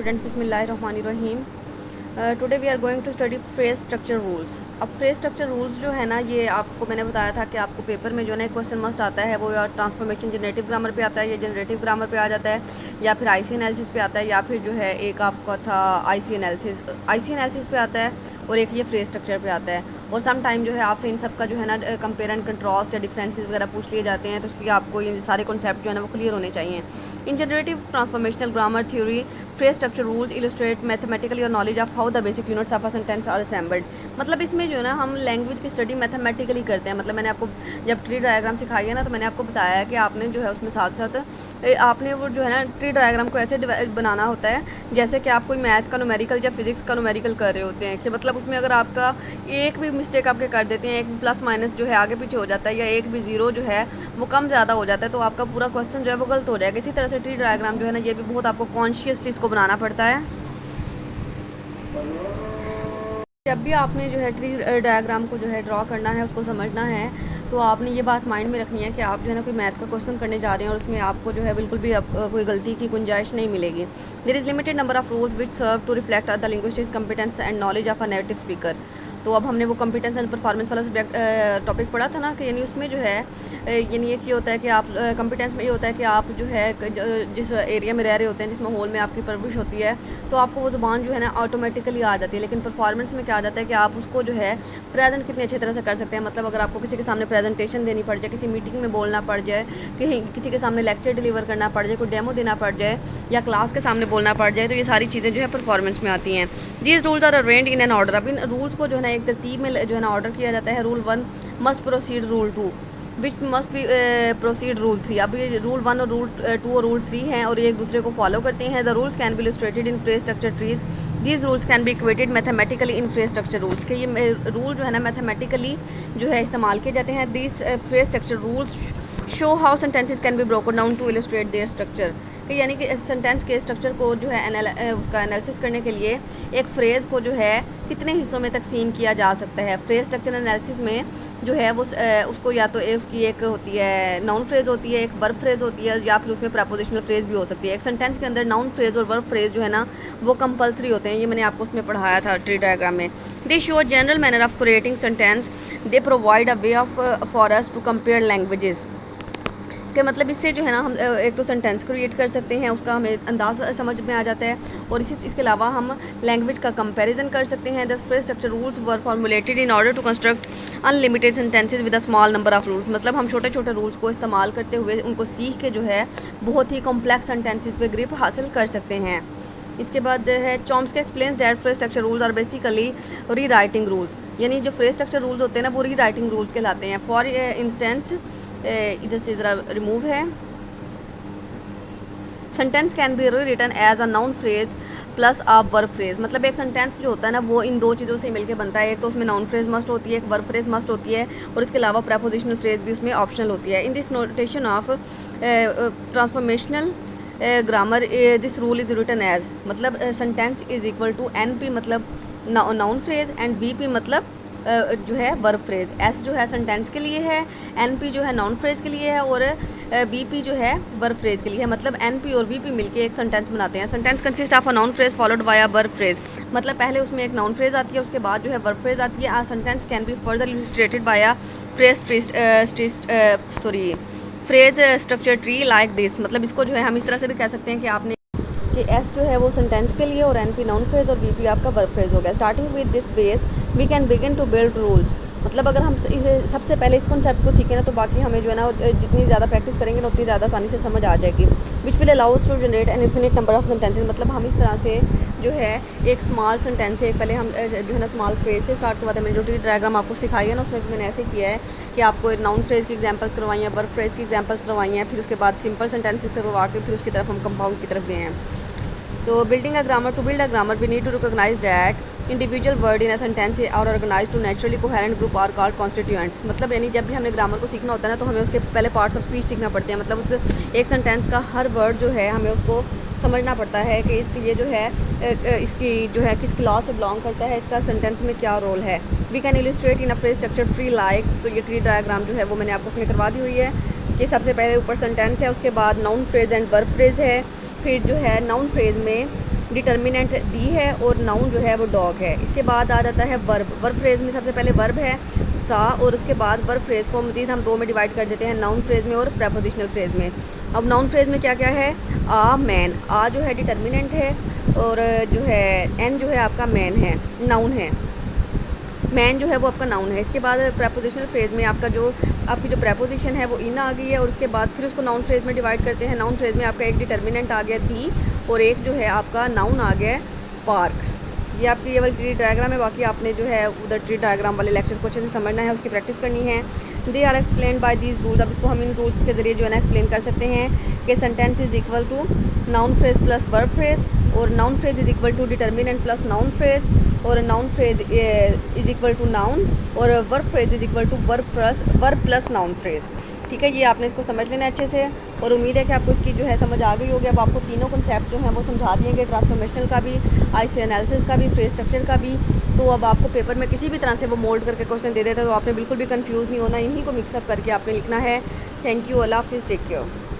Students, बिस्मिल्लाहिर्रहमानिर्रहीम। Today we are going to study phrase structure rules. अब phrase structure rules जो है ना, ये आपको मैंने बताया था कि आपको पेपर में जो है ना क्वेश्चन मस्ट आता है, वो या ट्रांसफॉर्मेशन जनरेटिव ग्रामर पे आता है या जनरेटिव ग्रामर पे आ जाता है, या फिर आईसी एनालिसिस पे आता है, या फिर जो है एक आपका था आईसी एनालिसिस पे आता है, और एक ये फ्रेज स्ट्रक्चर पे आता है। और सम टाइम जो है आपसे इन सब का जो है ना कंपेयर एंड कंट्रास्ट या डिफरेंसेस वगैरह पूछ लिए जाते हैं, तो इसलिए आपको ये सारे कॉन्सेप्ट जो है ना वो क्लियर होने चाहिए। In generative transformational grammar theory phrase structure rules illustrate mathematically और knowledge of how the basic units of a sentence are assembled. मतलब इसमें जो है ना हम लैंग्वेज की स्टडी मैथमेटिकली करते हैं। मतलब मैंने आपको जब ट्री डायग्राम सिखाई है ना, तो मैंने आपको बताया है कि आपने जो है उसमें साथ साथ आपने वो जो है ना ट्री डायग्राम को ऐसे बनाना होता है जैसे कि आप कोई मैथ का न्यूमेरिकल या फिजिक्स का न्यूमेरिकल कर रहे होते हैं, कि मतलब उसमें अगर आपका एक भी मिस्टेक आपके कर देते हैं, एक प्लस माइनस जो है आगे पीछे हो जाता है, या एक भी ज़ीरो जो है वो कम ज़्यादा हो जाता है, तो आपका पूरा क्वेश्चन जो है वो गलत हो जाएगा। इसी तरह से ट्री डायग्राम जो है ना, ये भी बहुत आपको कॉन्शियसली इसको बनाना पड़ता है। जब भी आपने जो है ट्री डायग्राम को जो है ड्रॉ करना है, उसको समझना है, तो आपने ये बात माइंड में रखनी है कि आप जो है ना कोई मैथ का क्वेश्चन करने जा रहे हैं और उसमें आपको जो है बिल्कुल भी कोई गलती की गुंजाइश नहीं मिलेगी। There is limited number of rules which serve to reflect the linguistic competence and knowledge of a native speaker. तो अब हमने वो कंपिटेंस एंड परफॉर्मेंस वाला सब्जेक्ट टॉपिक पढ़ा था ना, कि यानी उसमें जो है यानी एक ये होता है कि आप कंपिटेंस में ये होता है कि आप जो है जिस एरिया में रह रहे होते हैं, जिस माहौल में आपकी परवरिश होती है, तो आपको वो ज़ुबान जो है ना ऑटोमेटिकली आ जाती है। लेकिन परफॉर्मेंस में क्या आ जाता है कि आप उसको जो है प्रेजेंट कितनी अच्छी तरह से कर सकते हैं। मतलब अगर आपको किसी के सामने प्रेजेंटेशन देनी पड़ जाए, किसी मीटिंग में बोलना पड़ जाए, कहीं किसी के सामने लेक्चर डिलीवर करना पड़ जाए, कोई डेमो देना पड़ जाए, या क्लास के सामने बोलना पड़ जाए, तो ये सारी चीज़ें जो है परफॉर्मेंस में आती हैं। These rules are arranged in an order. अब इन रूल्स को जो है ना एक तरतीब में जो है ना ऑर्डर किया जाता है। Rule 1 must proceed rule 2 which must be proceed rule 3। अब ये रूल 1 और रूल 2 और रूल 3 हैं, और ये एक दूसरे को फॉलो करते हैं। The rules can be illustrated in phrase structure trees. These rules can be equated mathematically in phrase structure rules. के ये रूल जो है ना मैथमेटिकली जो है इस्तेमाल किए जाते हैं। These phrase structure rules show how sentences can be broken down to illustrate their structure. यानी कि सेंटेंस के स्ट्रक्चर को जो है उसका एनालिसिस करने के लिए एक फ्रेज़ को जो है कितने हिस्सों में तकसीम किया जा सकता है। फ्रेज स्ट्रक्चर एनालिसिस में जो है वो उसको या तो उसकी एक होती है नाउन फ्रेज होती है, एक वर्ब फ्रेज होती है, या फिर उसमें प्रपोजिशनल फ्रेज भी हो सकती है। एक सेंटेंस के अंदर नाउन फ्रेज और वर्ब फ्रेज जो है ना वो कंपलसरी होते हैं। ये मैंने आपको उसमें पढ़ाया था ट्री डायग्राम में। They show general manner of creating sentence. They provide a way of for us to compare languages. कि मतलब इससे जो है ना हम एक तो सेंटेंस क्रिएट कर सकते हैं, उसका हमें अंदाज समझ में आ जाता है, और इसके अलावा हम लैंग्वेज का कंपैरिजन कर सकते हैं। These phrase structure rules were formulated in order to construct unlimited sentences with a small number of rules. मतलब हम छोटे छोटे रूल्स को इस्तेमाल करते हुए उनको सीख के जो है बहुत ही कॉम्प्लेक्स सेंटेंसेस पे ग्रिप हासिल कर सकते हैं। इसके बाद है Chomsky explains that phrase structure rules are basically rewriting rules. यानी जो फ्रेज स्ट्रक्चर रूल्स होते हैं ना वो री राइटिंग रूल्स कहलाते हैं। फॉर इंस्टेंस इधर से ज़रा रिमूव है। Sentence can be rewritten as a noun phrase plus a verb phrase. मतलब एक सेंटेंस जो होता है ना वो इन दो चीज़ों से मिलकर बनता है। एक तो उसमें नाउन फ्रेज मस्ट होती है, एक वर्ब फ्रेज मस्ट होती है, और इसके अलावा प्रेपोजिशनल फ्रेज भी उसमें ऑप्शनल होती है। In this notation of transformational grammar this rule is written as, मतलब sentence is equal to NP मतलब नाउन फ्रेज एंड VP मतलब जो है वर्ब फ्रेज। S जो है सेंटेंस के लिए है, NP जो है नाउन फ्रेज के लिए है, और VP जो है वर्ब फ्रेज के लिए है। मतलब NP और VP मिलके एक सेंटेंस बनाते हैं। Sentence consist of a noun phrase followed by a verb phrase. मतलब पहले उसमें एक नाउन फ्रेज आती है, उसके बाद जो है वर्ब फ्रेज आती है। A sentence can be further illustrated by a phrase structure tree like this. मतलब इसको जो है हम इस तरह से भी कह सकते हैं कि आपने कि S जो है वो सेंटेंस के लिए, और NP नाउन फ्रेज और VP आपका वर्ब फ्रेज हो गया। Starting with this base we can begin to build rules. मतलब अगर हम सबसे पहले इस कॉन्सेप्ट को सीखें ना, तो बाकी हमें जो है ना जितनी ज़्यादा प्रैक्टिस करेंगे ना उतनी ज़्यादा आसानी से समझ आ जाएगी। Which will allows to generate an infinite number of sentences. मतलब हम इस तरह से जो है एक स्मॉल सेंटेंस से पहले हम जो है ना स्मॉल फ्रेज से स्टार्ट करवाते हैं। मैंने जो ट्री डायग्राम आपको सिखाई है ना, उसमें मैंने ऐसे किया है कि आपको नाउन फ्रेज की एग्जांपल्स करवाई हैं, वर्ब फ्रेज की एग्जांपल्स करवाई हैं, फिर उसके बाद सिंपल सेंटेंसेस करवा के फिर उसकी तरफ हम कंपाउंड की तरफ गए हैं। तो building a grammar, to build a grammar we need to recognise that individual word in a sentence और organise to naturally coherent group are called constituents. मतलब यानी जब भी हमने ग्रामर को सीखना होता है ना, तो हमें उसके पहले पार्ट्स ऑफ स्पीच सीखना पड़ते हैं। मतलब उस एक सेंटेंस का हर वर्ड जो है हमें उसको समझना पड़ता है कि इसकी ये जो है इसकी जो है किस क्लास से बिलोंग करता है, इसका सेंटेंस में क्या रोल है। We can illustrate in a phrase structure tree like. तो ये ट्री डायग्राम जो है वो मैंने आपको उसमें करवा दी हुई है कि सबसे पहले ऊपर सेंटेंस है, उसके बाद noun phrase and verb phrase है, फिर जो है नाउन फ्रेज में डिटर्मिनेंट दी है और नाउन जो है वो डॉग है। इसके बाद आ जाता है वर्ब। वर्ब फ्रेज़ में सबसे पहले वर्ब है सा, और उसके बाद वर्ब फ्रेज़ को मज़ीद हम दो में डिवाइड कर देते हैं, नाउन फ्रेज़ में और प्रेपोजिशनल फ्रेज़ में। अब नाउन फ्रेज़ में क्या क्या है, आ मैन, आ जो है डिटर्मिनेंट है और जो है एन जो है आपका मैन है, नाउन है, मैन जो है वो आपका नाउन है। इसके बाद प्रेपोजिशनल फ्रेज़ में आपका जो आपकी जो प्रेपोजिशन है वो इन आ गई है, और उसके बाद फिर उसको नाउन फ्रेज़ में डिवाइड करते हैं। नाउन फ्रेज़ में आपका एक डिटर्मिनेंट आ गया दी, और एक जो है आपका नाउन आ गया पार्क। ये आपकी ये वाली ट्री डायग्राम है। बाकी आपने जो है उधर ट्री डायग्राम वाले लेक्चर को अच्छे से समझना है, उसकी प्रैक्टिस करनी है। They are explain by these rules. अब इसको हम इन रूल्स के ज़रिए जो है ना एक्सप्लेन कर सकते हैं कि sentence is equal to noun phrase plus verb phrase, और noun phrase is equal to determinant plus noun phrase, और noun phrase is equal to noun, और verb phrase is equal to verb plus noun phrase. ठीक है, ये आपने इसको समझ लेना है अच्छे से, और उम्मीद है कि आपको इसकी जो है समझ आ गई होगी। अब आपको तीनों कॉन्सेप्ट जो हैं वो समझा दिए गए, ट्रांसफॉर्मेशनल का भी, आईसी एनालिसिस का भी, फ्रेज स्ट्रक्चर का भी। तो अब आपको पेपर में किसी भी तरह से वो मोल्ड करके क्वेश्चन दे देता है, तो आपने बिल्कुल भी कंफ्यूज नहीं होना, इन्हीं को मिक्सअप करके आपने लिखना है। थैंक यू, अल्लाह हाफिज़, टेक केयर।